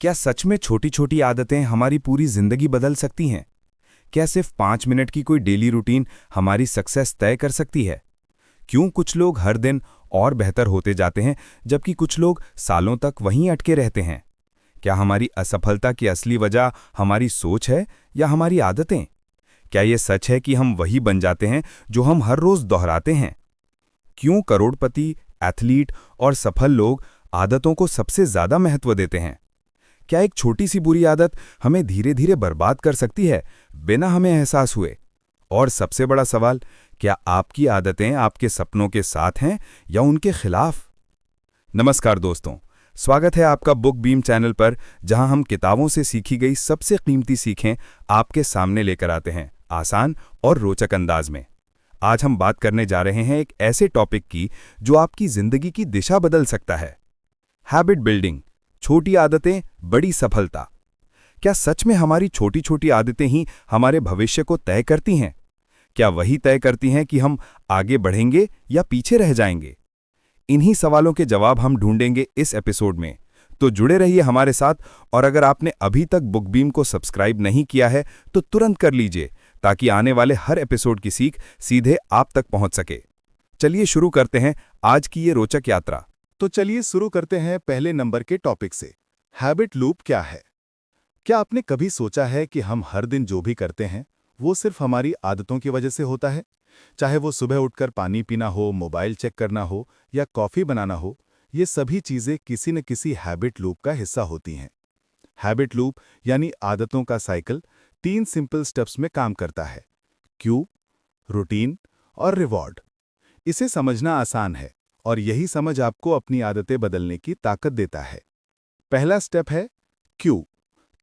क्या सच में छोटी छोटी आदतें हमारी पूरी जिंदगी बदल सकती हैं? क्या सिर्फ 5 मिनट की कोई डेली रूटीन हमारी सक्सेस तय कर सकती है? क्यों कुछ लोग हर दिन और बेहतर होते जाते हैं जबकि कुछ लोग सालों तक वहीं अटके रहते हैं? क्या हमारी असफलता की असली वजह हमारी सोच है या हमारी आदतें? क्या ये सच है कि हम वही बन जाते हैं जो हम हर रोज दोहराते हैं? क्यों करोड़पति, एथलीट और सफल लोग आदतों को सबसे ज्यादा महत्व देते हैं? क्या एक छोटी सी बुरी आदत हमें धीरे धीरे बर्बाद कर सकती है बिना हमें एहसास हुए? और सबसे बड़ा सवाल, क्या आपकी आदतें आपके सपनों के साथ हैं या उनके खिलाफ? नमस्कार दोस्तों, स्वागत है आपका बुक बीम चैनल पर, जहां हम किताबों से सीखी गई सबसे कीमती सीखें आपके सामने लेकर आते हैं, आसान और रोचक अंदाज में। आज हम बात करने जा रहे हैं एक ऐसे टॉपिक की जो आपकी जिंदगी की दिशा बदल सकता है। हैबिट बिल्डिंग, छोटी आदतें, बड़ी सफलता। क्या सच में हमारी छोटी छोटी आदतें ही हमारे भविष्य को तय करती हैं? क्या वही तय करती हैं कि हम आगे बढ़ेंगे या पीछे रह जाएंगे? इन्हीं सवालों के जवाब हम ढूंढेंगे इस एपिसोड में। तो जुड़े रहिए हमारे साथ, और अगर आपने अभी तक बुकबीम को सब्सक्राइब नहीं किया है तो तुरंत कर लीजिए, ताकि आने वाले हर एपिसोड की सीख सीधे आप तक पहुंच सके। चलिए शुरू करते हैं आज की ये रोचक यात्रा। तो चलिए शुरू करते हैं पहले नंबर के टॉपिक से। हैबिट लूप क्या है? क्या आपने कभी सोचा है कि हम हर दिन जो भी करते हैं वो सिर्फ हमारी आदतों की वजह से होता है? चाहे वो सुबह उठकर पानी पीना हो, मोबाइल चेक करना हो या कॉफी बनाना हो, ये सभी चीजें किसी न किसी हैबिट लूप का हिस्सा होती हैं। हैबिट लूप यानी आदतों का साइकिल 3 सिंपल स्टेप्स में काम करता है: क्यू, रूटीन और रिवॉर्ड। इसे समझना आसान है और यही समझ आपको अपनी आदतें बदलने की ताकत देता है। पहला स्टेप है क्यू।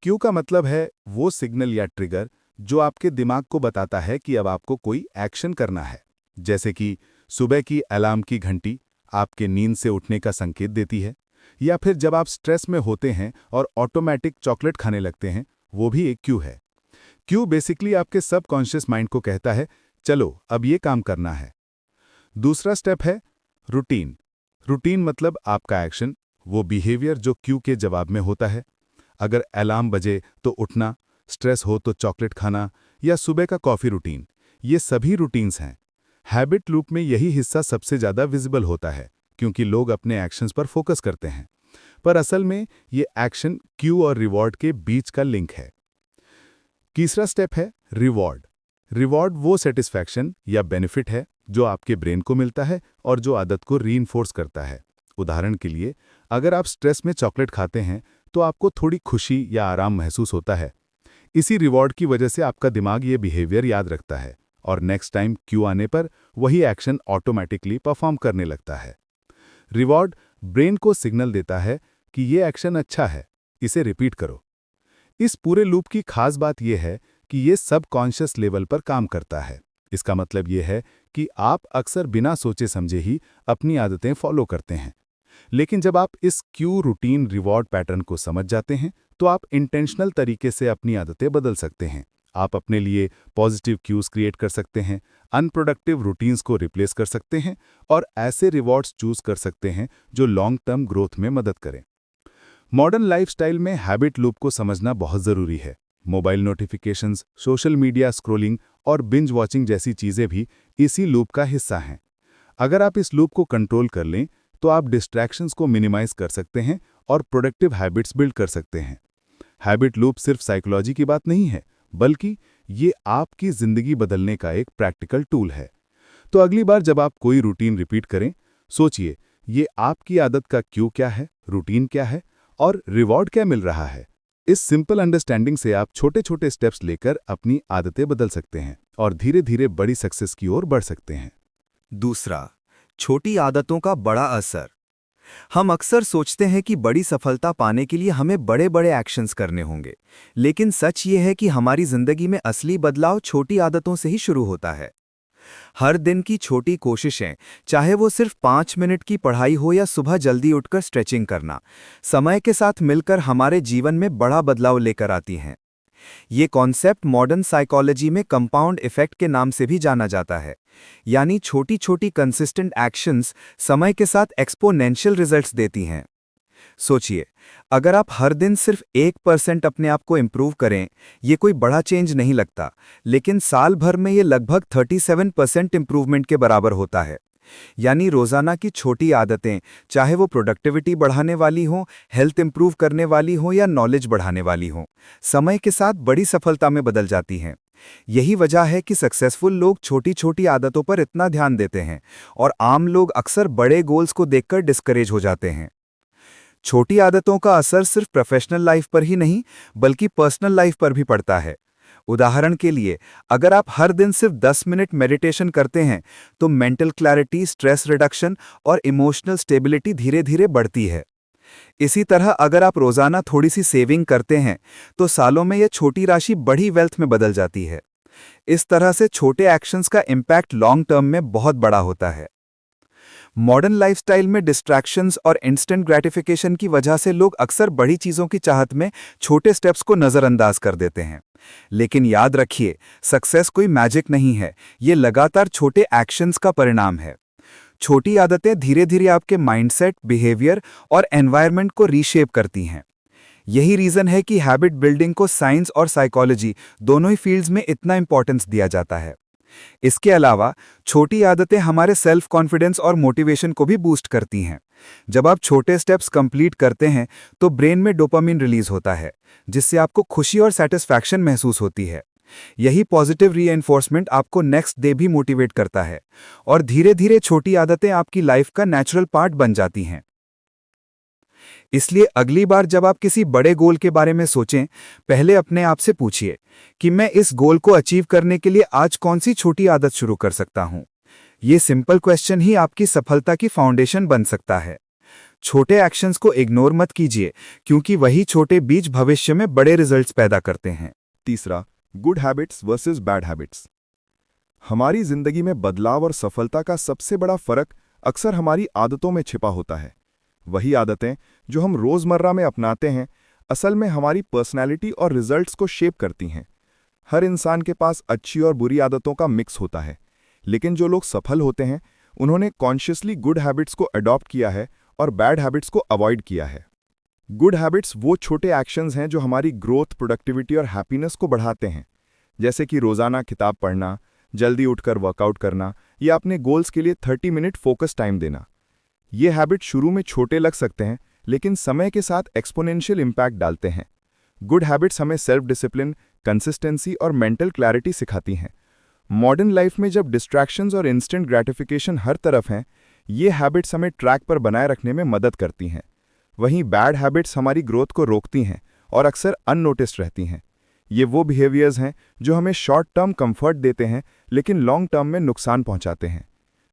क्यू का मतलब है वो सिग्नल या ट्रिगर जो आपके दिमाग को बताता है कि अब आपको कोई एक्शन करना है। जैसे कि सुबह की अलार्म की घंटी आपके नींद से उठने का संकेत देती है, या फिर जब आप स्ट्रेस में होते हैं और ऑटोमेटिक चॉकलेट खाने लगते हैं, वो भी एक क्यू है। क्यू बेसिकली आपके सबकॉन्शियस माइंड को कहता है, चलो अब ये काम करना है। दूसरा स्टेप है रूटीन। रूटीन मतलब आपका एक्शन, वो बिहेवियर जो क्यू के जवाब में होता है। अगर अलार्म बजे तो उठना, स्ट्रेस हो तो चॉकलेट खाना, या सुबह का कॉफी रूटीन, ये सभी रूटीन्स हैं। हैबिट लूप में यही हिस्सा सबसे ज़्यादा विजिबल होता है, क्योंकि लोग अपने एक्शंस पर फोकस करते हैं, पर असल में ये एक्शन क्यू और रिवॉर्ड के बीच का लिंक है। तीसरा स्टेप है रिवॉर्ड। रिवॉर्ड वो सेटिस्फैक्शन या बेनिफिट है जो आपके ब्रेन को मिलता है और जो आदत को रीइंफोर्स करता है। उदाहरण के लिए, अगर आप स्ट्रेस में चॉकलेट खाते हैं तो आपको थोड़ी खुशी या आराम महसूस होता है। इसी रिवॉर्ड की वजह से आपका दिमाग ये बिहेवियर याद रखता है और नेक्स्ट टाइम क्यू आने पर वही एक्शन ऑटोमेटिकली परफॉर्म करने लगता है। रिवॉर्ड ब्रेन को सिग्नल देता है कि ये एक्शन अच्छा है, इसे रिपीट करो। इस पूरे लूप की खास बात यह है कि ये सबकॉन्शियस लेवल पर काम करता है। इसका मतलब ये है कि आप अक्सर बिना सोचे समझे ही अपनी आदतें फॉलो करते हैं, लेकिन जब आप इस क्यू, रूटीन, रिवॉर्ड पैटर्न को समझ जाते हैं तो आप इंटेंशनल तरीके से अपनी आदतें बदल सकते हैं। आप अपने लिए पॉजिटिव क्यूज क्रिएट कर सकते हैं, अनप्रोडक्टिव रूटीन्स को रिप्लेस कर सकते हैं और ऐसे रिवॉर्ड्स चूज कर सकते हैं जो लॉन्ग टर्म ग्रोथ में मदद करें। मॉडर्न लाइफस्टाइल में हैबिट लूप को समझना बहुत ज़रूरी है। Mobile notifications, social media scrolling और बिंज वॉचिंग जैसी चीज़ें भी इसी लूप का हिस्सा हैं। अगर आप इस लूप को कंट्रोल कर लें तो आप डिस्ट्रैक्शंस को मिनिमाइज कर सकते हैं और प्रोडक्टिव हैबिट्स बिल्ड कर सकते हैं। हैबिट लूप सिर्फ साइकोलॉजी की बात नहीं है, बल्कि ये आपकी ज़िंदगी बदलने का एक प्रैक्टिकल टूल है। तो अगली बार जब आप कोई रूटीन रिपीट करें, सोचिए ये आपकी आदत का क्यू क्या है, रूटीन क्या है और रिवॉर्ड क्या मिल रहा है। इस सिंपल अंडरस्टैंडिंग से आप छोटे छोटे स्टेप्स लेकर अपनी आदतें बदल सकते हैं और धीरे धीरे बड़ी सक्सेस की ओर बढ़ सकते हैं। दूसरा, छोटी आदतों का बड़ा असर। हम अक्सर सोचते हैं कि बड़ी सफलता पाने के लिए हमें बड़े बड़े एक्शंस करने होंगे, लेकिन सच ये है कि हमारी जिंदगी में असली बदलाव छोटी आदतों से ही शुरू होता है। हर दिन की छोटी कोशिशें, चाहे वो सिर्फ 5 मिनट की पढ़ाई हो या सुबह जल्दी उठकर स्ट्रेचिंग करना, समय के साथ मिलकर हमारे जीवन में बड़ा बदलाव लेकर आती हैं। ये कॉन्सेप्ट मॉडर्न साइकोलॉजी में कंपाउंड इफेक्ट के नाम से भी जाना जाता है, यानी छोटी छोटी कंसिस्टेंट एक्शंस समय के साथ एक्सपोनेंशियल रिजल्ट्स देती हैं। सोचिए, अगर आप हर दिन सिर्फ 1% अपने आप को इम्प्रूव करें, ये कोई बड़ा चेंज नहीं लगता, लेकिन साल भर में ये लगभग 37% इम्प्रूवमेंट के बराबर होता है। यानी रोजाना की छोटी आदतें, चाहे वो प्रोडक्टिविटी बढ़ाने वाली हों, हेल्थ इंप्रूव करने वाली हों या नॉलेज बढ़ाने वाली हों, समय के साथ बड़ी सफलता में बदल जाती हैं। यही वजह है कि सक्सेसफुल लोग छोटी छोटी आदतों पर इतना ध्यान देते हैं और आम लोग अक्सर बड़े गोल्स को देखकर डिस्करेज हो जाते हैं। छोटी आदतों का असर सिर्फ प्रोफेशनल लाइफ पर ही नहीं, बल्कि पर्सनल लाइफ पर भी पड़ता है। उदाहरण के लिए, अगर आप हर दिन सिर्फ 10 मिनट मेडिटेशन करते हैं, तो मेंटल क्लैरिटी, स्ट्रेस रिडक्शन और इमोशनल स्टेबिलिटी धीरे धीरे बढ़ती है। इसी तरह अगर आप रोजाना थोड़ी सी सेविंग करते हैं, तो सालों में यह छोटी राशि बड़ी वेल्थ में बदल जाती है। इस तरह से छोटे एक्शंस का इम्पैक्ट लॉन्ग टर्म में बहुत बड़ा होता है। मॉडर्न लाइफस्टाइल में डिस्ट्रैक्शंस और इंस्टेंट ग्रेटिफिकेशन की वजह से लोग अक्सर बड़ी चीजों की चाहत में छोटे स्टेप्स को नजरअंदाज कर देते हैं। लेकिन याद रखिए, सक्सेस कोई मैजिक नहीं है, ये लगातार छोटे एक्शंस का परिणाम है। छोटी आदतें धीरे धीरे आपके माइंडसेट, बिहेवियर और एनवायरनमेंट को रीशेप करती हैं। यही रीजन है कि हैबिट बिल्डिंग को साइंस और साइकोलॉजी दोनों ही फील्ड्स में इतना इंपॉर्टेंस दिया जाता है। इसके अलावा छोटी आदतें हमारे सेल्फ कॉन्फिडेंस और मोटिवेशन को भी बूस्ट करती हैं। जब आप छोटे स्टेप्स कंप्लीट करते हैं, तो ब्रेन में डोपामिन रिलीज होता है, जिससे आपको खुशी और सेटिस्फैक्शन महसूस होती है। यही पॉजिटिव रीएनफोर्समेंट आपको नेक्स्ट डे भी मोटिवेट करता है और धीरे धीरे छोटी आदतें आपकी लाइफ का नेचुरल पार्ट बन जाती हैं। इसलिए अगली बार जब आप किसी बड़े गोल के बारे में सोचें, पहले अपने आप से पूछिए कि मैं इस गोल को अचीव करने के लिए आज कौन सी छोटी आदत शुरू कर सकता हूं। ये सिंपल क्वेश्चन ही आपकी सफलता की फाउंडेशन बन सकता है। छोटे एक्शंस को इग्नोर मत कीजिए, क्योंकि वही छोटे बीज भविष्य में बड़े रिजल्ट्स पैदा करते हैं। तीसरा, good habits versus bad habits. हमारी जिंदगी में बदलाव और सफलता का सबसे बड़ा फर्क अक्सर हमारी आदतों में छिपा होता है। वही आदतें जो हम रोजमर्रा में अपनाते हैं, असल में हमारी पर्सनैलिटी और रिजल्ट्स को शेप करती हैं। हर इंसान के पास अच्छी और बुरी आदतों का मिक्स होता है, लेकिन जो लोग सफल होते हैं, उन्होंने कॉन्शियसली गुड हैबिट्स को अडॉप्ट किया है और बैड हैबिट्स को अवॉइड किया है। गुड हैबिट्स वो छोटे एक्शंस हैं जो हमारी ग्रोथ, प्रोडक्टिविटी और हैप्पीनेस को बढ़ाते हैं, जैसे कि रोजाना किताब पढ़ना, जल्दी उठकर वर्कआउट करना या अपने गोल्स के लिए 30 मिनट फोकस टाइम देना। ये हैबिट शुरू में छोटे लग सकते हैं, लेकिन समय के साथ एक्सपोनेंशियल इम्पैक्ट डालते हैं। गुड हैबिट्स हमें सेल्फ डिसिप्लिन, कंसिस्टेंसी और मेंटल क्लैरिटी सिखाती हैं। मॉडर्न लाइफ में जब डिस्ट्रैक्शंस और इंस्टेंट ग्रेटिफिकेशन हर तरफ हैं, ये हैबिट्स हमें ट्रैक पर बनाए रखने में मदद करती हैं। वहीं बैड हैबिट्स हमारी ग्रोथ को रोकती हैं और अक्सर अननोटिस्ड रहती हैं। ये वो बिहेवियर्स हैं जो हमें शॉर्ट टर्म कंफर्ट देते हैं, लेकिन लॉन्ग टर्म में नुकसान पहुंचाते हैं,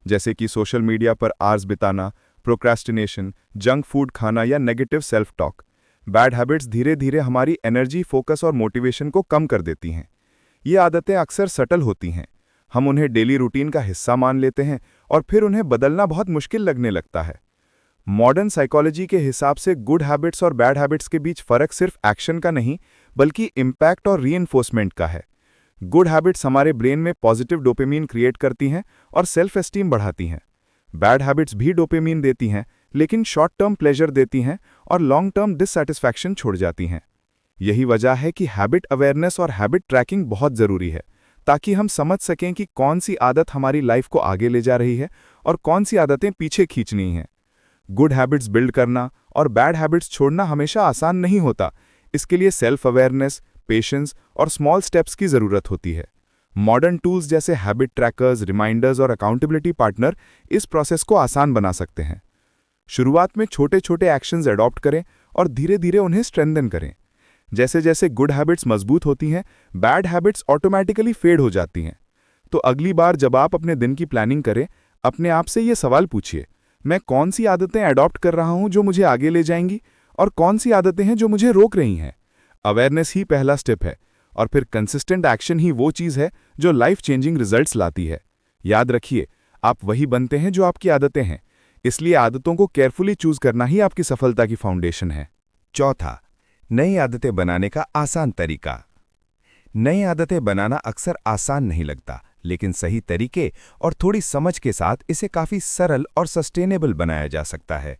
जैसे कि सोशल मीडिया पर आवर्स बिताना, प्रोक्रेस्टिनेशन, जंक फूड खाना या negative self talk. Bad habits धीरे धीरे हमारी एनर्जी, फोकस और मोटिवेशन को कम कर देती हैं। ये आदतें अक्सर सटल होती हैं, हम उन्हें डेली रूटीन का हिस्सा मान लेते हैं और फिर उन्हें बदलना बहुत मुश्किल लगने लगता है। मॉडर्न साइकोलॉजी के हिसाब से गुड हैबिट्स और बैड हैबिट्स के बीच फर्क सिर्फ एक्शन का नहीं, बल्कि इम्पैक्ट और रीइंफोर्समेंट का है। गुड हैबिट्स हमारे ब्रेन में पॉजिटिव डोपामिन क्रिएट करती हैं और सेल्फ एस्टीम बढ़ाती हैं। बैड हैबिट्स भी डोपामिन देती हैं, लेकिन शॉर्ट टर्म प्लेजर देती हैं और लॉन्ग टर्म डिससैटिस्फैक्शन छोड़ जाती हैं। यही वजह है कि हैबिट अवेयरनेस और हैबिट ट्रैकिंग बहुत ज़रूरी है, ताकि हम समझ सकें कि कौन सी आदत हमारी लाइफ को आगे ले जा रही है और कौन सी आदतें पीछे खींचनी हैं। गुड हैबिट्स बिल्ड करना और बैड हैबिट्स छोड़ना हमेशा आसान नहीं होता। इसके लिए सेल्फ अवेयरनेस, पेशेंस और स्मॉल स्टेप्स की ज़रूरत होती है। मॉडर्न टूल्स जैसे हैबिट ट्रैकर्स, रिमाइंडर्स और अकाउंटेबिलिटी पार्टनर इस प्रोसेस को आसान बना सकते हैं। शुरुआत में छोटे छोटे एक्शंस अडॉप्ट करें और धीरे धीरे उन्हें स्ट्रेंथन करें। जैसे जैसे गुड हैबिट्स मजबूत होती हैं, बैड हैबिट्स ऑटोमेटिकली फेड हो जाती हैं। तो अगली बार जब आप अपने दिन की प्लानिंग करें, अपने आप से ये सवाल पूछिए, मैं कौन सी आदतें अडॉप्ट कर रहा हूं जो मुझे आगे ले जाएंगी और कौन सी आदतें हैं जो मुझे रोक रही हैं। अवेयरनेस ही पहला स्टेप है और फिर कंसिस्टेंट एक्शन ही वो चीज़ है जो लाइफ चेंजिंग रिजल्ट्स लाती है। याद रखिए, आप वही बनते हैं जो आपकी आदतें हैं, इसलिए आदतों को केयरफुली चूज करना ही आपकी सफलता की फाउंडेशन है। चौथा, नई आदतें बनाने का आसान तरीका। नई आदतें बनाना अक्सर आसान नहीं लगता, लेकिन सही तरीके और थोड़ी समझ के साथ इसे काफी सरल और सस्टेनेबल बनाया जा सकता है।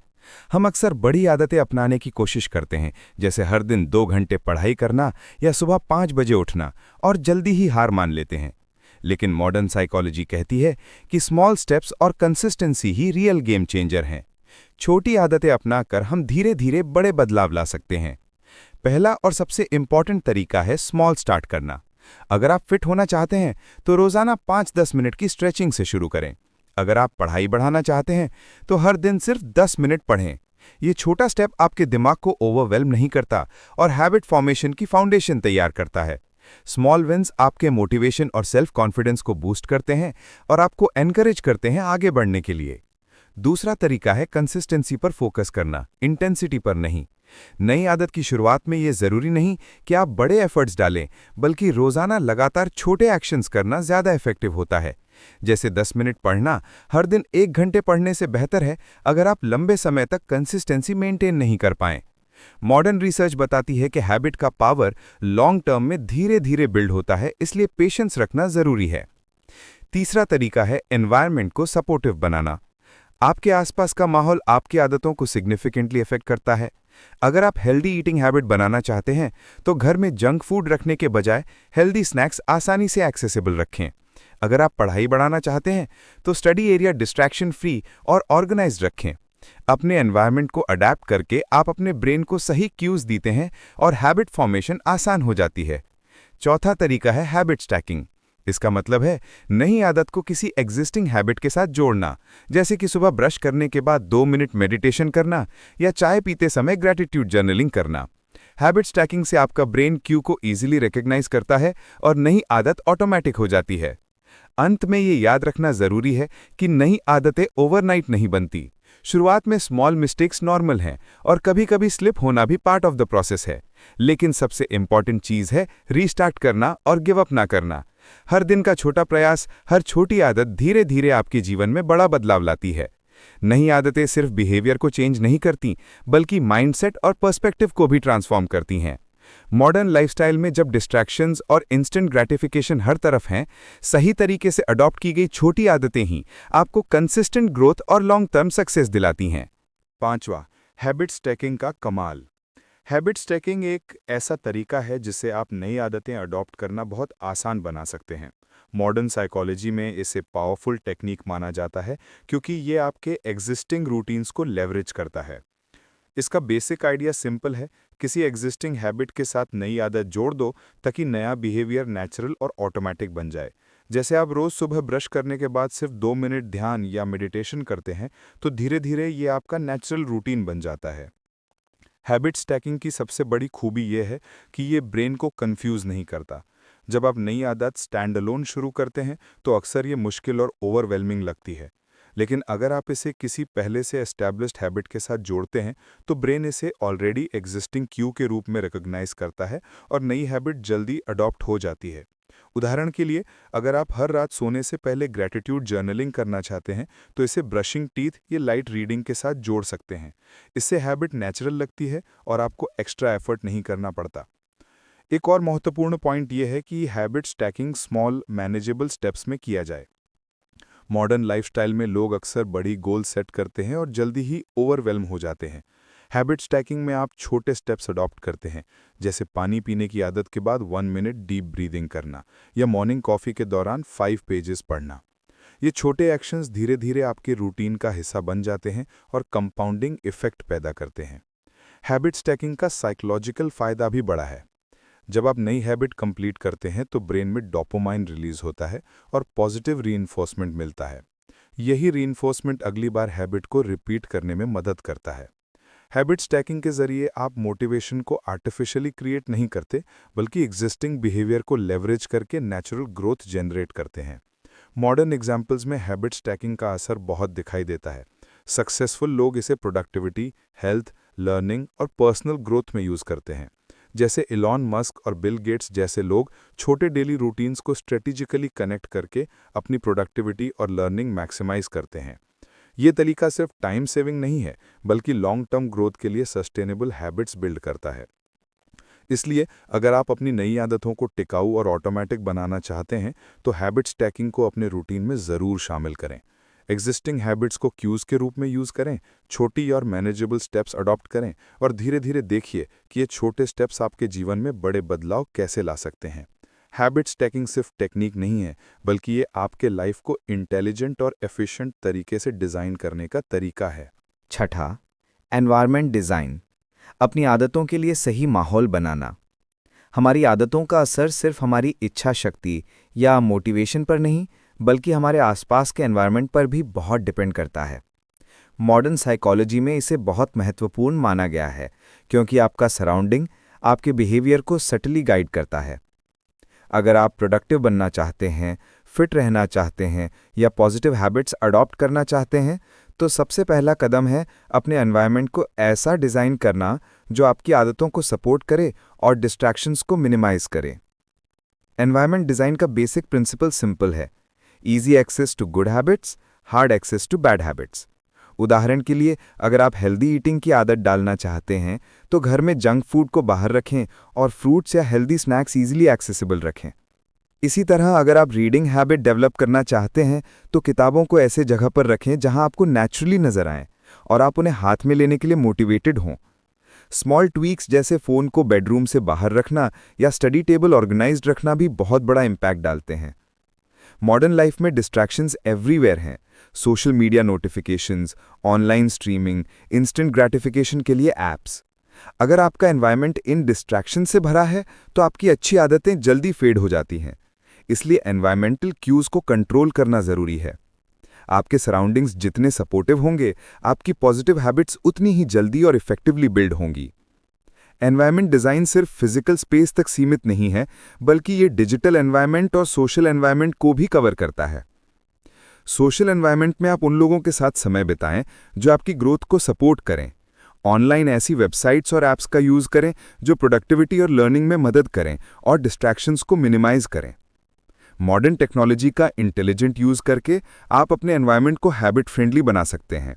हम अक्सर बड़ी आदतें अपनाने की कोशिश करते हैं, जैसे हर दिन 2 घंटे पढ़ाई करना या सुबह 5 बजे उठना, और जल्दी ही हार मान लेते हैं। लेकिन मॉडर्न साइकोलॉजी कहती है कि स्मॉल स्टेप्स और कंसिस्टेंसी ही रियल गेम चेंजर हैं। छोटी आदतें अपनाकर हम धीरे धीरे बड़े बदलाव ला सकते हैं। पहला और सबसे इम्पॉर्टेंट तरीका है स्मॉल स्टार्ट करना। अगर आप फिट होना चाहते हैं तो रोजाना 5-10 मिनट की स्ट्रेचिंग से शुरू करें। अगर आप पढ़ाई बढ़ाना चाहते हैं तो हर दिन सिर्फ 10 मिनट पढ़ें। ये छोटा स्टेप आपके दिमाग को ओवरवेल्म नहीं करता और हैबिट फॉर्मेशन की फाउंडेशन तैयार करता है। स्मॉल विन्स आपके मोटिवेशन और सेल्फ कॉन्फिडेंस को बूस्ट करते हैं और आपको एनकरेज करते हैं आगे बढ़ने के लिए। दूसरा तरीका है कंसिस्टेंसी पर फोकस करना, इंटेंसिटी पर नहीं। नई आदत की शुरुआत में ये जरूरी नहीं कि आप बड़े एफर्ट्स डालें, बल्कि रोजाना लगातार छोटे एक्शंस करना ज्यादा इफेक्टिव होता है। जैसे 10 मिनट पढ़ना हर दिन 1 घंटे पढ़ने से बेहतर है अगर आप लंबे समय तक कंसिस्टेंसी मेंटेन नहीं कर पाएं। मॉडर्न रिसर्च बताती है कि हैबिट का पावर लॉन्ग टर्म में धीरे धीरे बिल्ड होता है, इसलिए पेशेंस रखना जरूरी है। तीसरा तरीका है एनवायरनमेंट को सपोर्टिव बनाना। आपके आसपास का माहौल आपकी आदतों को सिग्निफिकेंटली इफेक्ट करता है। अगर आप हेल्दी ईटिंग हैबिट बनाना चाहते हैं तो घर में जंक फूड रखने के बजाय हेल्दी स्नैक्स आसानी से एक्सेसिबल रखें। अगर आप पढ़ाई बढ़ाना चाहते हैं तो स्टडी एरिया डिस्ट्रैक्शन फ्री और ऑर्गेनाइज्ड रखें। अपने एनवायरनमेंट को अडैप्ट करके आप अपने ब्रेन को सही क्यूज देते हैं और हैबिट फॉर्मेशन आसान हो जाती है। चौथा तरीका है हैबिट स्टैकिंग। इसका मतलब है नई आदत को किसी एग्जिस्टिंग हैबिट के साथ जोड़ना, जैसे कि सुबह ब्रश करने के बाद 2 मिनट मेडिटेशन करना या चाय पीते समय ग्रैटिट्यूड जर्नलिंग करना। हैबिट स्टैकिंग से आपका ब्रेन क्यू को इजीली रिकॉग्नाइज करता है और नई आदत ऑटोमेटिक हो जाती है। अंत में ये याद रखना जरूरी है कि नई आदतें ओवरनाइट नहीं बनती। शुरुआत में स्मॉल मिस्टेक्स नॉर्मल हैं और कभी-कभी स्लिप होना भी पार्ट ऑफ द प्रोसेस है। लेकिन सबसे इंपॉर्टेंट चीज है रीस्टार्ट करना और गिव अप ना करना। हर दिन का छोटा प्रयास, हर छोटी आदत धीरे धीरे आपके जीवन में बड़ा बदलाव लाती है। नई आदतें सिर्फ बिहेवियर को चेंज नहीं करती, बल्कि माइंडसेट और पर्सपेक्टिव को भी ट्रांसफॉर्म करती हैं। मॉडर्न लाइफस्टाइल में जब डिस्ट्रैक्शंस और इंस्टेंट ग्रेटिफिकेशन हर तरफ हैं, सही तरीके से अडॉप्ट की गई छोटी आदतें ही आपको कंसिस्टेंट ग्रोथ और लॉन्ग टर्म सक्सेस दिलाती हैं। पांचवा, हैबिट स्टैकिंग का कमाल। हैबिट स्टैकिंग एक ऐसा तरीका है जिससे आप नई आदतें अडॉप्ट करना बहुत आसान बना सकते हैं। मॉडर्न साइकोलॉजी में इसे पावरफुल टेक्निक माना जाता है क्योंकि ये आपके एग्जिस्टिंग रूटीन्स को लेवरेज करता है। इसका बेसिक आइडिया सिंपल है, किसी एग्जिस्टिंग हैबिट के साथ नई आदत जोड़ दो ताकि नया बिहेवियर नेचुरल और ऑटोमेटिक बन जाए। जैसे आप रोज सुबह ब्रश करने के बाद सिर्फ 2 मिनट ध्यान या मेडिटेशन करते हैं तो धीरे धीरे ये आपका नेचुरल रूटीन बन जाता है। हैबिट स्टैकिंग की सबसे बड़ी खूबी यह है कि ये ब्रेन को कंफ्यूज नहीं करता। जब आप नई आदत स्टैंड अलोन शुरू करते हैं तो अक्सर ये मुश्किल और ओवरवेलमिंग लगती है, लेकिन अगर आप इसे किसी पहले से एस्टैब्लिश्ड हैबिट के साथ जोड़ते हैं तो ब्रेन इसे ऑलरेडी एग्जिस्टिंग क्यू के रूप में रिकॉग्नाइज करता है और नई हैबिट जल्दी अडॉप्ट हो जाती है। उदाहरण के लिए, अगर आप हर रात सोने से पहले ग्रैटिट्यूड जर्नलिंग करना चाहते हैं तो इसे ब्रशिंग टीथ या लाइट रीडिंग के साथ जोड़ सकते हैं। इससे हैबिट नेचुरल लगती है और आपको एक्स्ट्रा एफर्ट नहीं करना पड़ता। एक और महत्वपूर्ण पॉइंट यह है कि habit stacking small manageable steps में किया जाए। मॉडर्न लाइफस्टाइल में लोग अक्सर बड़ी गोल सेट करते हैं और जल्दी ही ओवरवेल्म हो जाते हैं। हैबिट स्टैकिंग में आप छोटे स्टेप्स अडॉप्ट करते हैं, जैसे पानी पीने की आदत के बाद 1 मिनट डीप ब्रीदिंग करना या मॉर्निंग कॉफ़ी के दौरान 5 पेजेस पढ़ना। ये छोटे एक्शंस धीरे धीरे आपके रूटीन का हिस्सा बन जाते हैं और कंपाउंडिंग इफेक्ट पैदा करते हैं। हैबिट स्टैकिंग का साइकोलॉजिकल फ़ायदा भी बड़ा है। जब आप नई हैबिट कंप्लीट करते हैं तो ब्रेन में डोपामाइन रिलीज होता है और पॉजिटिव रीइंफोर्समेंट मिलता है। यही रीइंफोर्समेंट अगली बार हैबिट को रिपीट करने में मदद करता है। हैबिट स्टैकिंग के जरिए आप मोटिवेशन को आर्टिफिशियली क्रिएट नहीं करते, बल्कि एग्जिस्टिंग बिहेवियर को लेवरेज करके नेचुरल ग्रोथ जनरेट करते हैं। मॉडर्न एग्जाम्पल्स में हैबिट स्टैकिंग का असर बहुत दिखाई देता है। सक्सेसफुल लोग इसे प्रोडक्टिविटी, हेल्थ, लर्निंग और पर्सनल ग्रोथ में यूज़ करते हैं। जैसे इलॉन मस्क और बिल गेट्स जैसे लोग छोटे डेली रूटीन्स को स्ट्रेटेजिकली कनेक्ट करके अपनी प्रोडक्टिविटी और लर्निंग मैक्सिमाइज करते हैं। ये तरीका सिर्फ टाइम सेविंग नहीं है, बल्कि लॉन्ग टर्म ग्रोथ के लिए सस्टेनेबल हैबिट्स बिल्ड करता है। इसलिए अगर आप अपनी नई आदतों को टिकाऊ और ऑटोमेटिक बनाना चाहते हैं तो हैबिट स्टैकिंग को अपने रूटीन में ज़रूर शामिल करें। एग्जिस्टिंग हैबिट्स को क्यूज के रूप में यूज करें, छोटी और मैनेजेबल स्टेप्स अडॉप्ट करें और धीरे धीरे देखिए कि ये छोटे स्टेप्स आपके जीवन में बड़े बदलाव कैसे ला सकते हैं। हैबिट स्टैकिंग सिर्फ टेक्निक नहीं है, बल्कि ये आपके लाइफ को इंटेलिजेंट और एफिशिएंट तरीके से डिज़ाइन करने का तरीका है। छठा, एनवायरनमेंट डिज़ाइन। अपनी आदतों के लिए सही माहौल बनाना। हमारी आदतों का असर सिर्फ हमारी इच्छा शक्ति या मोटिवेशन पर नहीं, बल्कि हमारे आसपास के एनवायरनमेंट पर भी बहुत डिपेंड करता है। मॉडर्न साइकोलॉजी में इसे बहुत महत्वपूर्ण माना गया है, क्योंकि आपका सराउंडिंग आपके बिहेवियर को सटली गाइड करता है। अगर आप प्रोडक्टिव बनना चाहते हैं, फिट रहना चाहते हैं या पॉजिटिव हैबिट्स अडॉप्ट करना चाहते हैं, तो सबसे पहला कदम है अपने एनवायरनमेंट को ऐसा डिज़ाइन करना जो आपकी आदतों को सपोर्ट करे और डिस्ट्रैक्शंस को मिनिमाइज करे। एनवायरनमेंट डिज़ाइन का बेसिक प्रिंसिपल सिंपल है: easy access to good habits, hard access to bad habits. उदाहरण के लिए, अगर आप हेल्दी ईटिंग की आदत डालना चाहते हैं, तो घर में जंक फूड को बाहर रखें और फ्रूट्स या हेल्दी स्नैक्स ईजिली एक्सेसिबल रखें। इसी तरह अगर आप रीडिंग हैबिट डेवलप करना चाहते हैं, तो किताबों को ऐसे जगह पर रखें जहां आपको नेचुरली नजर आएं और आप उन्हें हाथ में लेने के लिए मोटिवेटेड हों। स्मॉल ट्वीक्स जैसे फ़ोन को बेडरूम से बाहर रखना या स्टडी टेबल ऑर्गेनाइज्ड रखना भी बहुत बड़ा इम्पैक्ट डालते हैं। मॉडर्न लाइफ में डिस्ट्रैक्शंस एवरीवेयर हैं। Social media notifications, online streaming, instant gratification के लिए ऐप्स। अगर आपका एनवायरनमेंट इन डिस्ट्रैक्शन से भरा है, तो आपकी अच्छी आदतें जल्दी फेड हो जाती हैं। इसलिए एनवायरमेंटल क्यूज को कंट्रोल करना ज़रूरी है। आपके सराउंडिंग्स जितने सपोर्टिव होंगे, आपकी पॉजिटिव हैबिट्स उतनी ही जल्दी और इफेक्टिवली बिल्ड होंगी। एनवायरनमेंट डिज़ाइन सिर्फ फिजिकल स्पेस तक सीमित नहीं है, बल्कि ये डिजिटल एनवायरनमेंट और सोशल एनवायरनमेंट को भी कवर करता है। सोशल एनवायरनमेंट में आप उन लोगों के साथ समय बिताएं जो आपकी ग्रोथ को सपोर्ट करें। ऑनलाइन ऐसी वेबसाइट्स और ऐप्स का यूज़ करें जो प्रोडक्टिविटी और लर्निंग में मदद करें और डिस्ट्रैक्शंस को मिनिमाइज करें। मॉडर्न टेक्नोलॉजी का इंटेलिजेंट यूज़ करके आप अपने एनवायरनमेंट को हैबिट फ्रेंडली बना सकते हैं।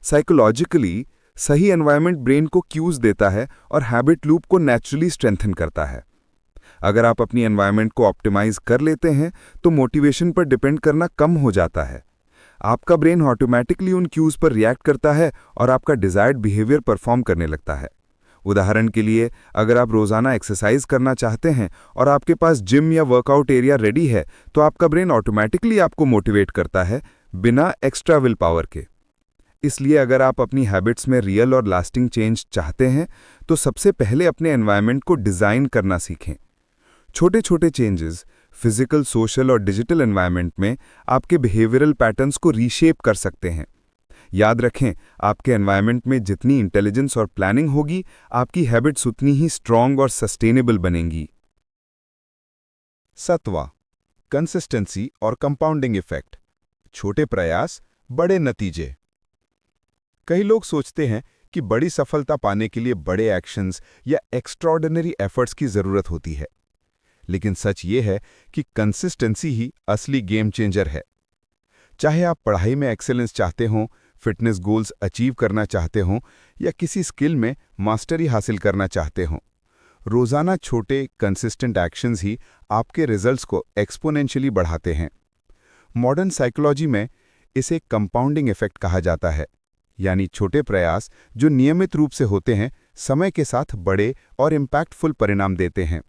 साइकोलॉजिकली सही एनवायरनमेंट ब्रेन को क्यूज देता है और हैबिट लूप को नेचुरली स्ट्रेंथन करता है। अगर आप अपनी एनवायरनमेंट को ऑप्टिमाइज कर लेते हैं, तो मोटिवेशन पर डिपेंड करना कम हो जाता है। आपका ब्रेन ऑटोमेटिकली उन क्यूज पर रिएक्ट करता है और आपका डिजायर्ड बिहेवियर परफॉर्म करने लगता है। उदाहरण के लिए, अगर आप रोजाना एक्सरसाइज करना चाहते हैं और आपके पास जिम या वर्कआउट एरिया रेडी है, तो आपका ब्रेन ऑटोमेटिकली आपको मोटिवेट करता है, बिना एक्स्ट्रा विल पावर के। इसलिए अगर आप अपनी हैबिट्स में रियल और लास्टिंग चेंज चाहते हैं, तो सबसे पहले अपने एनवायरनमेंट को डिज़ाइन करना सीखें। छोटे छोटे चेंजेस फिजिकल, सोशल और डिजिटल एनवायरनमेंट में आपके बिहेवियरल पैटर्न्स को रीशेप कर सकते हैं। याद रखें, आपके एनवायरनमेंट में जितनी इंटेलिजेंस और प्लानिंग होगी, आपकी हैबिट्स उतनी ही स्ट्रांग और सस्टेनेबल बनेंगी। सातवां, कंसिस्टेंसी और कंपाउंडिंग इफेक्ट। छोटे प्रयास, बड़े नतीजे। कई लोग सोचते हैं कि बड़ी सफलता पाने के लिए बड़े एक्शंस या एक्स्ट्राऑर्डिनरी एफर्ट्स की जरूरत होती है, लेकिन सच ये है कि कंसिस्टेंसी ही असली गेम चेंजर है। चाहे आप पढ़ाई में एक्सेलेंस चाहते हों, फिटनेस गोल्स अचीव करना चाहते हों या किसी स्किल में मास्टरी हासिल करना चाहते हों, रोजाना छोटे कंसिस्टेंट एक्शंस ही आपके रिजल्ट्स को एक्सपोनेंशियली बढ़ाते हैं। मॉडर्न साइकोलॉजी में इसे कंपाउंडिंग इफेक्ट कहा जाता है, यानी छोटे प्रयास जो नियमित रूप से होते हैं, समय के साथ बड़े और इम्पैक्टफुल परिणाम देते हैं।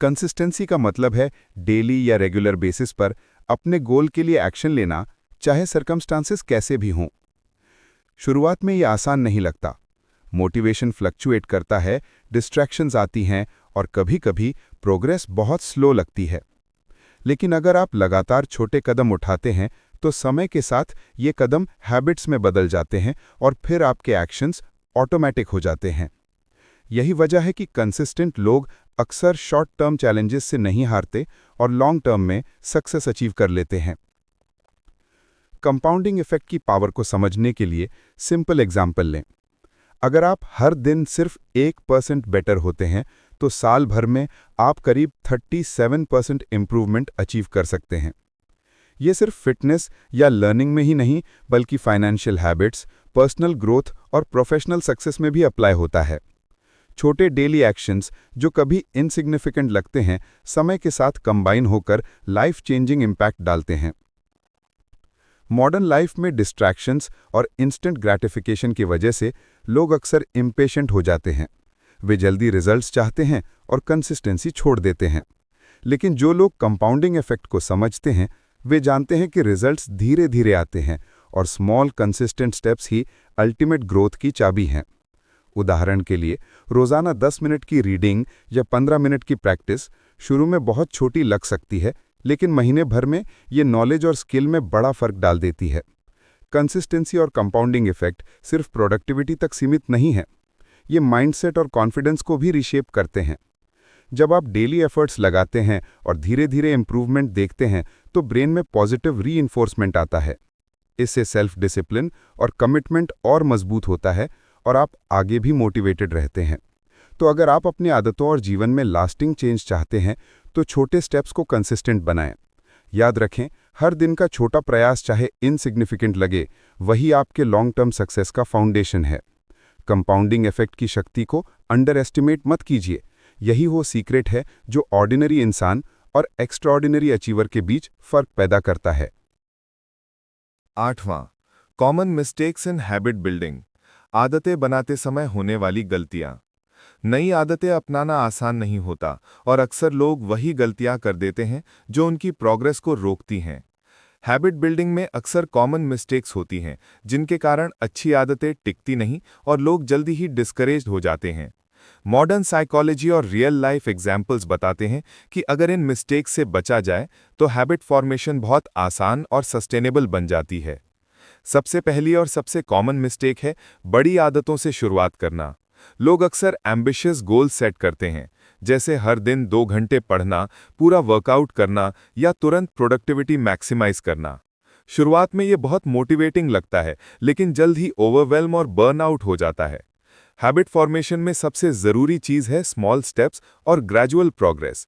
कंसिस्टेंसी का मतलब है डेली या रेगुलर बेसिस पर अपने गोल के लिए एक्शन लेना, चाहे सर्कमस्टांसेस कैसे भी हों। शुरुआत में ये आसान नहीं लगता। मोटिवेशन फ्लक्चुएट करता है, डिस्ट्रैक्शंस आती हैं और कभी-कभी प्रोग्रेस बहुत स्लो लगती है। लेकिन अगर आप लगातार छोटे कदम उठाते हैं, तो समय के साथ ये कदम हैबिट्स में बदल जाते हैं और फिर आपके एक्शंस ऑटोमेटिक हो जाते हैं। यही वजह है कि कंसिस्टेंट लोग अक्सर शॉर्ट टर्म चैलेंजेस से नहीं हारते और लॉन्ग टर्म में सक्सेस अचीव कर लेते हैं। कंपाउंडिंग इफेक्ट की पावर को समझने के लिए सिंपल एग्जाम्पल लें। अगर आप हर दिन सिर्फ 1% बेटर होते हैं, तो साल भर में आप करीब 37% इंप्रूवमेंट अचीव कर सकते हैं। ये सिर्फ फिटनेस या लर्निंग में ही नहीं, बल्कि फाइनेंशियल हैबिट्स, पर्सनल ग्रोथ और प्रोफेशनल सक्सेस में भी अप्लाई होता है। छोटे डेली एक्शंस जो कभी इनसिग्निफिकेंट लगते हैं, समय के साथ कंबाइन होकर लाइफ चेंजिंग इम्पैक्ट डालते हैं। मॉडर्न लाइफ में डिस्ट्रैक्शंस और इंस्टेंट ग्रैटिफिकेशन की वजह से लोग अक्सर इम्पेशेंट हो जाते हैं। वे जल्दी रिजल्ट्स चाहते हैं और कंसिस्टेंसी छोड़ देते हैं। लेकिन जो लोग कंपाउंडिंग इफेक्ट को समझते हैं, वे जानते हैं कि रिजल्ट्स धीरे धीरे आते हैं और स्मॉल कंसिस्टेंट स्टेप्स ही अल्टीमेट ग्रोथ की चाबी हैं। उदाहरण के लिए, रोज़ाना 10 मिनट की रीडिंग या 15 मिनट की प्रैक्टिस शुरू में बहुत छोटी लग सकती है, लेकिन महीने भर में ये नॉलेज और स्किल में बड़ा फर्क डाल देती है। कंसिस्टेंसी और कंपाउंडिंग इफेक्ट सिर्फ प्रोडक्टिविटी तक सीमित नहीं है, ये माइंडसेट और कॉन्फिडेंस को भी रिशेप करते हैं। जब आप डेली एफर्ट्स लगाते हैं और धीरे धीरे इंप्रूवमेंट देखते हैं, तो ब्रेन में पॉजिटिव रीइंफोर्समेंट आता है। इससे सेल्फ डिसिप्लिन और कमिटमेंट और मजबूत होता है और आप आगे भी मोटिवेटेड रहते हैं। तो अगर आप अपनी आदतों और जीवन में लास्टिंग चेंज चाहते हैं, तो छोटे स्टेप्स को कंसिस्टेंट बनाएं। याद रखें, हर दिन का छोटा प्रयास चाहे इनसिग्निफिकेंट लगे, वही आपके लॉन्ग टर्म सक्सेस का फाउंडेशन है। कंपाउंडिंग इफेक्ट की शक्ति को अंडर एस्टिमेट मत कीजिए। यही वो सीक्रेट है जो ऑर्डिनरी इंसान और एक्स्ट्राऑर्डिनरी अचीवर के बीच फर्क पैदा करता है। 8वां, common mistakes in habit building. आदतें बनाते समय होने वाली गलतियां। नई आदतें अपनाना आसान नहीं होता और अक्सर लोग वही गलतियां कर देते हैं जो उनकी प्रोग्रेस को रोकती हैं। हैबिट बिल्डिंग में अक्सर कॉमन मिस्टेक्स होती हैं, जिनके कारण अच्छी आदतें टिकती नहीं और लोग जल्दी ही डिस्करेज्ड हो जाते हैं। मॉडर्न साइकोलॉजी और रियल लाइफ एग्जाम्पल्स बताते हैं कि अगर इन मिस्टेक्स से बचा जाए तो हैबिट फॉर्मेशन बहुत आसान और सस्टेनेबल बन जाती है। सबसे पहली और सबसे कॉमन मिस्टेक है बड़ी आदतों से शुरुआत करना। लोग अक्सर एम्बिशियस गोल सेट करते हैं, जैसे हर दिन 2 घंटे पढ़ना, पूरा वर्कआउट करना या तुरंत प्रोडक्टिविटी मैक्सिमाइज करना। शुरुआत में ये बहुत मोटिवेटिंग लगता है, लेकिन जल्द ही ओवरवेल्म और बर्नआउट हो जाता है। हैबिट फॉर्मेशन में सबसे ज़रूरी चीज़ है स्मॉल स्टेप्स और ग्रेजुअल प्रोग्रेस।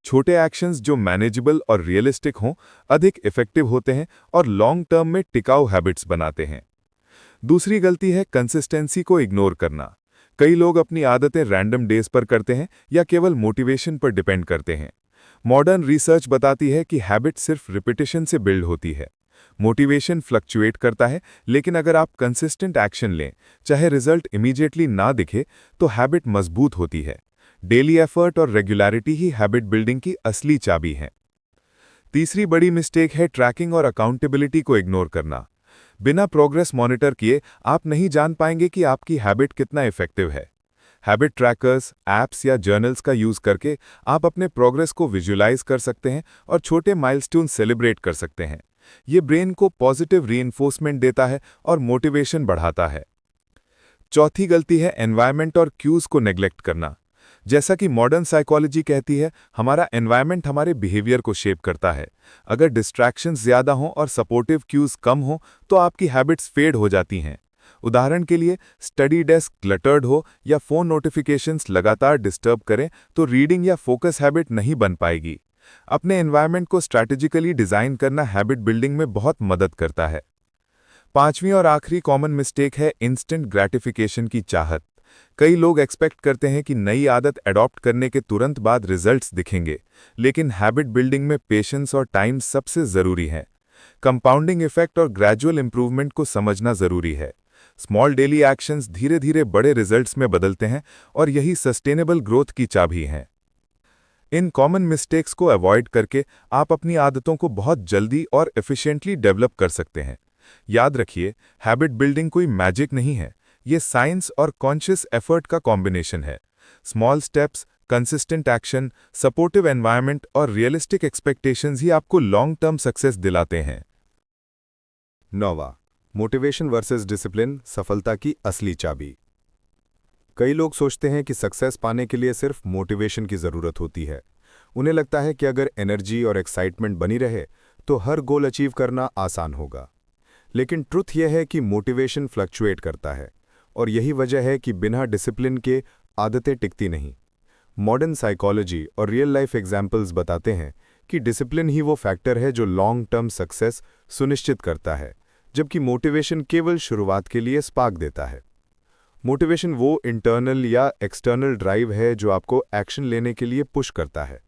छोटे एक्शंस जो मैनेजेबल और रियलिस्टिक हों, अधिक इफेक्टिव होते हैं और लॉन्ग टर्म में टिकाऊ हैबिट्स बनाते हैं। दूसरी गलती है कंसिस्टेंसी को इग्नोर करना। कई लोग अपनी आदतें रैंडम डेज पर करते हैं या केवल मोटिवेशन पर डिपेंड करते हैं। मॉडर्न रिसर्च बताती है कि हैबिट सिर्फ रिपीटिशन से बिल्ड होती है। मोटिवेशन फ्लक्चुएट करता है, लेकिन अगर आप कंसिस्टेंट एक्शन लें, चाहे रिजल्ट इमीडिएटली ना दिखे, तो हैबिट मजबूत होती है। डेली एफर्ट और रेगुलरिटी ही हैबिट बिल्डिंग की असली चाबी है। तीसरी बड़ी मिस्टेक है ट्रैकिंग और अकाउंटेबिलिटी को इग्नोर करना। बिना प्रोग्रेस मॉनिटर किए आप नहीं जान पाएंगे कि आपकी हैबिट कितना इफेक्टिव है। हैबिट ट्रैकर्स, ऐप्स या जर्नल्स का यूज करके आप अपने प्रोग्रेस को विजुअलाइज कर सकते हैं और छोटे माइलस्टोन सेलिब्रेट कर सकते हैं। ये ब्रेन को पॉजिटिव रीइंफोर्समेंट देता है और मोटिवेशन बढ़ाता है। चौथी गलती है एनवायरनमेंट और क्यूज को नेग्लेक्ट करना। जैसा कि मॉडर्न साइकोलॉजी कहती है, हमारा एनवायरनमेंट हमारे बिहेवियर को शेप करता है। अगर डिस्ट्रैक्शंस ज़्यादा हों और सपोर्टिव क्यूज कम हों, तो आपकी हैबिट्स फेड हो जाती हैं। उदाहरण के लिए, स्टडी डेस्क क्लटर्ड हो या फ़ोन नोटिफिकेशंस लगातार डिस्टर्ब करें, तो रीडिंग या फोकस हैबिट नहीं बन पाएगी। अपने एनवायरनमेंट को स्ट्रैटेजिकली डिज़ाइन करना हैबिट बिल्डिंग में बहुत मदद करता है। पांचवीं और आखिरी कॉमन मिस्टेक है इंस्टेंट ग्रैटिफिकेशन की चाहत। कई लोग एक्सपेक्ट करते हैं कि नई आदत अडॉप्ट करने के तुरंत बाद रिजल्ट्स दिखेंगे, लेकिन हैबिट बिल्डिंग में पेशेंस और टाइम सबसे ज़रूरी है। कंपाउंडिंग इफेक्ट और ग्रेजुअल इंप्रूवमेंट को समझना ज़रूरी है। स्मॉल डेली एक्शंस धीरे धीरे बड़े रिजल्ट्स में बदलते हैं और यही सस्टेनेबल ग्रोथ की चाबी है। इन कॉमन मिस्टेक्स को अवॉइड करके आप अपनी आदतों को बहुत जल्दी और एफिशिएंटली डेवलप कर सकते हैं। याद रखिए, हैबिट बिल्डिंग कोई मैजिक नहीं है, ये साइंस और कॉन्शियस एफर्ट का कॉम्बिनेशन है। Small steps, consistent action, supportive environment और रियलिस्टिक एक्सपेक्टेशंस ही आपको लॉन्ग टर्म सक्सेस दिलाते हैं। 9वां, मोटिवेशन वर्सेस डिसिप्लिन सफलता की असली चाबी। कई लोग सोचते हैं कि सक्सेस पाने के लिए सिर्फ मोटिवेशन की ज़रूरत होती है। उन्हें लगता है कि अगर एनर्जी और एक्साइटमेंट बनी रहे तो हर गोल अचीव करना आसान होगा। लेकिन ट्रुथ यह है कि मोटिवेशन फ्लक्चुएट करता है और यही वजह है कि बिना डिसिप्लिन के आदतें टिकती नहीं। मॉडर्न साइकोलॉजी और रियल लाइफ एग्जाम्पल्स बताते हैं कि डिसिप्लिन ही वो फैक्टर है जो लॉन्ग टर्म सक्सेस सुनिश्चित करता है, जबकि मोटिवेशन केवल शुरुआत के लिए स्पार्क देता है। मोटिवेशन वो इंटरनल या एक्सटर्नल ड्राइव है जो आपको एक्शन लेने के लिए पुश करता है।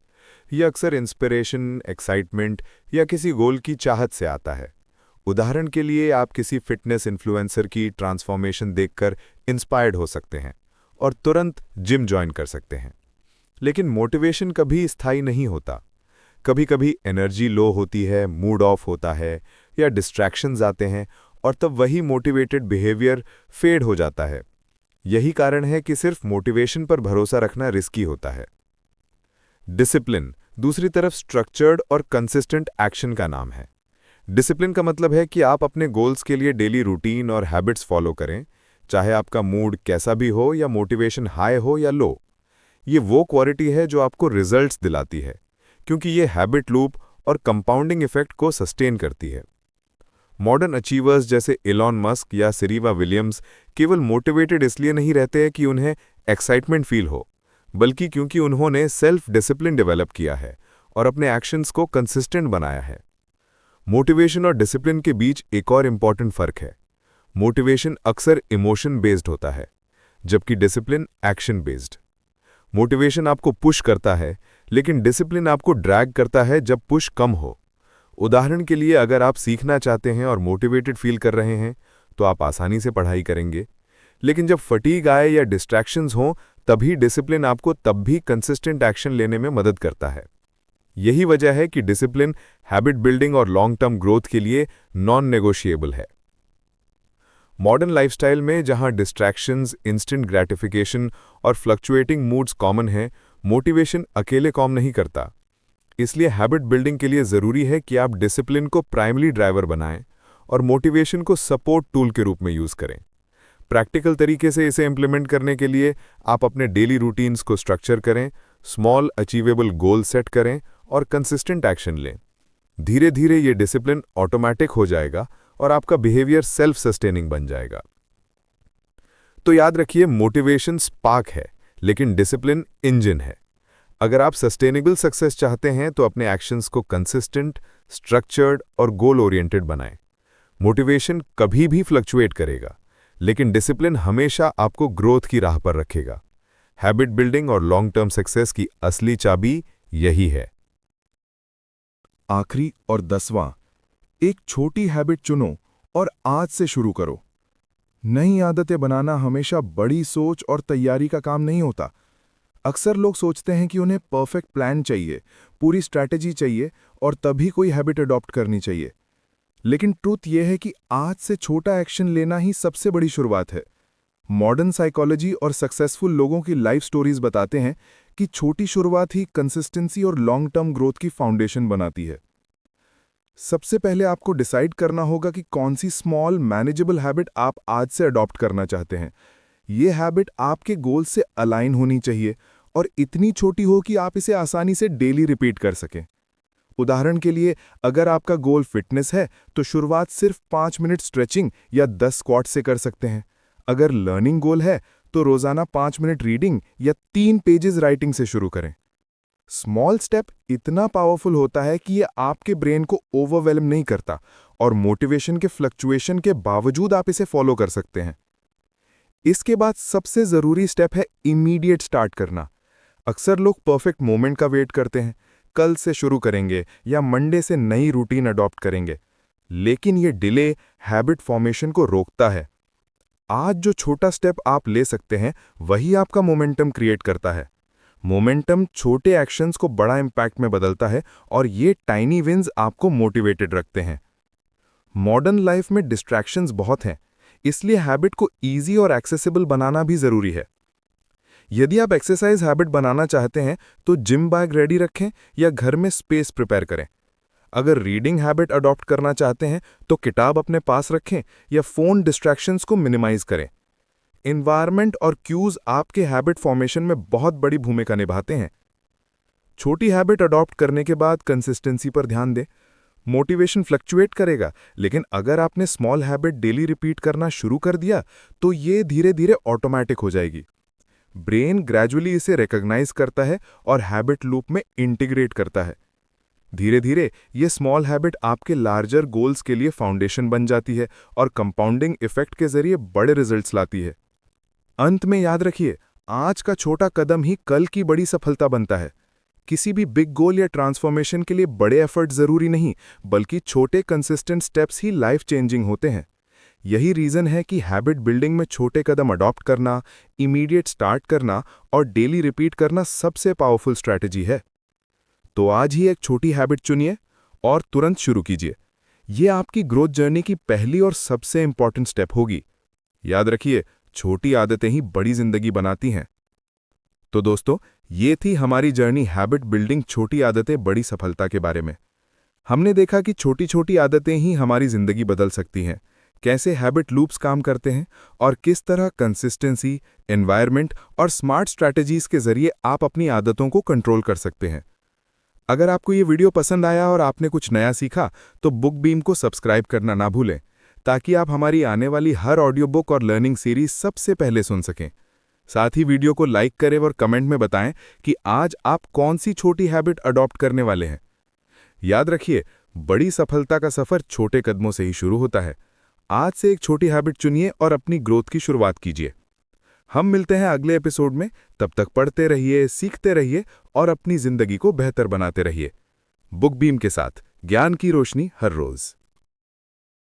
यह अक्सर इंस्पिरेशन, एक्साइटमेंट या किसी गोल की चाहत से आता है। उदाहरण के लिए आप किसी फिटनेस इन्फ्लुएंसर की ट्रांसफॉर्मेशन देखकर इंस्पायर्ड हो सकते हैं और तुरंत जिम ज्वाइन कर सकते हैं। लेकिन मोटिवेशन कभी स्थायी नहीं होता। कभी-कभी एनर्जी लो होती है, मूड ऑफ होता है या डिस्ट्रैक्शंस आते हैं और तब वही मोटिवेटेड बिहेवियर फेड हो जाता है। यही कारण है कि सिर्फ मोटिवेशन पर भरोसा रखना रिस्की होता है। डिसिप्लिन दूसरी तरफ स्ट्रक्चर्ड और कंसिस्टेंट एक्शन का नाम है। डिसिप्लिन का मतलब है कि आप अपने गोल्स के लिए डेली रूटीन और हैबिट्स फॉलो करें, चाहे आपका मूड कैसा भी हो या मोटिवेशन हाई हो या लो। ये वो क्वालिटी है जो आपको रिजल्ट्स दिलाती है, क्योंकि ये हैबिट लूप और कंपाउंडिंग इफेक्ट को सस्टेन करती है। मॉडर्न अचीवर्स जैसे एलॉन मस्क या सेरेना विलियम्स केवल मोटिवेटेड इसलिए नहीं रहते कि उन्हें एक्साइटमेंट फील हो, बल्कि क्योंकि उन्होंने सेल्फ डिसिप्लिन डेवलप किया है और अपने एक्शंस को कंसिस्टेंट बनाया है। मोटिवेशन और डिसिप्लिन के बीच एक और इम्पॉर्टेंट फर्क है। मोटिवेशन अक्सर इमोशन बेस्ड होता है, जबकि डिसिप्लिन एक्शन बेस्ड। मोटिवेशन आपको पुश करता है, लेकिन डिसिप्लिन आपको ड्रैग करता है जब पुश कम हो। उदाहरण के लिए, अगर आप सीखना चाहते हैं और मोटिवेटेड फील कर रहे हैं, तो आप आसानी से पढ़ाई करेंगे। लेकिन जब फटीग आए या डिस्ट्रैक्शंस हों, तभी डिसिप्लिन आपको तब भी कंसिस्टेंट एक्शन लेने में मदद करता है। यही वजह है कि डिसिप्लिन हैबिट बिल्डिंग और लॉन्ग टर्म ग्रोथ के लिए नॉन नेगोशिएबल है। मॉडर्न लाइफस्टाइल में जहां डिस्ट्रैक्शंस, इंस्टेंट ग्रैटिफिकेशन और फ्लक्चुएटिंग मूड्स कॉमन हैं, मोटिवेशन अकेले काम नहीं करता। इसलिए हैबिट बिल्डिंग के लिए ज़रूरी है कि आप डिसिप्लिन को प्राइमरी ड्राइवर बनाएं और मोटिवेशन को सपोर्ट टूल के रूप में यूज़ करें। प्रैक्टिकल तरीके से इसे इम्प्लीमेंट करने के लिए आप अपने डेली रूटीन्स को स्ट्रक्चर करें, स्मॉल अचीवेबल गोल सेट करें और कंसिस्टेंट एक्शन लें। धीरे धीरे ये डिसिप्लिन ऑटोमेटिक हो जाएगा और आपका बिहेवियर सेल्फ सस्टेनिंग बन जाएगा। तो याद रखिए, मोटिवेशन स्पार्क है, लेकिन डिसिप्लिन इंजन है। अगर आप सस्टेनेबल सक्सेस चाहते हैं तो अपने एक्शंस को कंसिस्टेंट, स्ट्रक्चर्ड और गोल ओरिएंटेड बनाएं। मोटिवेशन कभी भी फ्लक्चुएट करेगा, लेकिन डिसिप्लिन हमेशा आपको ग्रोथ की राह पर रखेगा। हैबिट बिल्डिंग और लॉन्ग टर्म सक्सेस की असली चाबी यही है। आखिरी और 10वां, एक छोटी हैबिट चुनो और आज से शुरू करो। नई आदतें बनाना हमेशा बड़ी सोच और तैयारी का काम नहीं होता। अक्सर लोग सोचते हैं कि उन्हें परफेक्ट प्लान चाहिए, पूरी स्ट्रैटेजी चाहिए और तभी कोई हैबिट अडॉप्ट करनी चाहिए। लेकिन ट्रूथ यह है कि आज से छोटा एक्शन लेना ही सबसे बड़ी शुरुआत है। मॉडर्न साइकोलॉजी और सक्सेसफुल लोगों की लाइफ स्टोरीज बताते हैं कि छोटी शुरुआत ही कंसिस्टेंसी और लॉन्ग टर्म ग्रोथ की फाउंडेशन बनाती है। सबसे पहले आपको डिसाइड करना होगा कि कौन सी स्मॉल मैनेजेबल हैबिट आप आज से अडॉप्ट करना चाहते हैं। ये हैबिट आपके गोल से अलाइन होनी चाहिए और इतनी छोटी हो कि आप इसे आसानी से डेली रिपीट कर सकें। उदाहरण के लिए, अगर आपका गोल फिटनेस है तो शुरुआत सिर्फ 5 मिनट स्ट्रेचिंग या 10 स्क्वाट से कर सकते हैं। अगर लर्निंग गोल है तो रोजाना 5 मिनट रीडिंग या 3 पेजेस राइटिंग से शुरू करें। स्मॉल स्टेप इतना पावरफुल होता है कि ये आपके ब्रेन को ओवरवेलम नहीं करता और मोटिवेशन के फ्लक्चुएशन के बावजूद आप इसे फॉलो कर सकते हैं। इसके बाद सबसे जरूरी स्टेप है इमीडिएट स्टार्ट करना। अक्सर लोग परफेक्ट मोमेंट का वेट करते हैं, कल से शुरू करेंगे या मंडे से नई रूटीन अडॉप्ट करेंगे, लेकिन ये डिले हैबिट फॉर्मेशन को रोकता है। आज जो छोटा स्टेप आप ले सकते हैं वही आपका मोमेंटम क्रिएट करता है। मोमेंटम छोटे एक्शंस को बड़ा इंपैक्ट में बदलता है और ये टाइनी विन्स आपको मोटिवेटेड रखते हैं। मॉडर्न लाइफ में डिस्ट्रैक्शंस बहुत हैं, इसलिए हैबिट को इजी और एक्सेसिबल बनाना भी जरूरी है। यदि आप एक्सरसाइज हैबिट बनाना चाहते हैं तो जिम बैग रेडी रखें या घर में स्पेस प्रिपेयर करें। अगर रीडिंग हैबिट अडॉप्ट करना चाहते हैं तो किताब अपने पास रखें या फोन डिस्ट्रैक्शंस को मिनिमाइज करें। एनवायरनमेंट और क्यूज आपके हैबिट फॉर्मेशन में बहुत बड़ी भूमिका निभाते हैं। छोटी हैबिट अडॉप्ट करने के बाद कंसिस्टेंसी पर ध्यान दें। मोटिवेशन फ्लक्चुएट करेगा, लेकिन अगर आपने स्मॉल हैबिट डेली रिपीट करना शुरू कर दिया तो ये धीरे धीरे ऑटोमेटिक हो जाएगी। ब्रेन ग्रेजुअली इसे रिकॉग्नाइज करता है और हैबिट लूप में इंटीग्रेट करता है। धीरे धीरे ये स्मॉल हैबिट आपके लार्जर गोल्स के लिए फाउंडेशन बन जाती है और कंपाउंडिंग इफेक्ट के जरिए बड़े रिजल्ट्स लाती है। अंत में याद रखिए, आज का छोटा कदम ही कल की बड़ी सफलता बनता है। किसी भी बिग गोल या ट्रांसफॉर्मेशन के लिए बड़े एफर्ट जरूरी नहीं, बल्कि छोटे कंसिस्टेंट स्टेप्स ही लाइफ चेंजिंग होते हैं। यही रीजन है कि हैबिट बिल्डिंग में छोटे कदम अडॉप्ट करना, इमीडिएट स्टार्ट करना और डेली रिपीट करना सबसे पावरफुल स्ट्रैटेजी है। तो आज ही एक छोटी हैबिट चुनिए और तुरंत शुरू कीजिए। ये आपकी ग्रोथ जर्नी की पहली और सबसे इंपॉर्टेंट स्टेप होगी। याद रखिए, छोटी आदतें ही बड़ी जिंदगी बनाती हैं। तो दोस्तों, ये थी हमारी जर्नी हैबिट बिल्डिंग छोटी आदतें बड़ी सफलता के बारे में। हमने देखा कि छोटी छोटी आदतें ही हमारी जिंदगी बदल सकती हैं, कैसे हैबिट लूप्स काम करते हैं और किस तरह कंसिस्टेंसी, एनवायरनमेंट और स्मार्ट स्ट्रैटेजीज के जरिए आप अपनी आदतों को कंट्रोल कर सकते हैं। अगर आपको ये वीडियो पसंद आया और आपने कुछ नया सीखा तो बुक बीम को सब्सक्राइब करना ना भूलें, ताकि आप हमारी आने वाली हर ऑडियो बुक और लर्निंग सीरीज सबसे पहले सुन सकें। साथ ही वीडियो को लाइक करें और कमेंट में बताएं कि आज आप कौन सी छोटी हैबिट अडॉप्ट करने वाले हैं। याद रखिए, बड़ी सफलता का सफर छोटे कदमों से ही शुरू होता है। आज से एक छोटी हैबिट चुनिए और अपनी ग्रोथ की शुरुआत कीजिए। हम मिलते हैं अगले एपिसोड में। तब तक पढ़ते रहिए, सीखते रहिए और अपनी जिंदगी को बेहतर बनाते रहिए। बुक बीम के साथ ज्ञान की रोशनी हर रोज।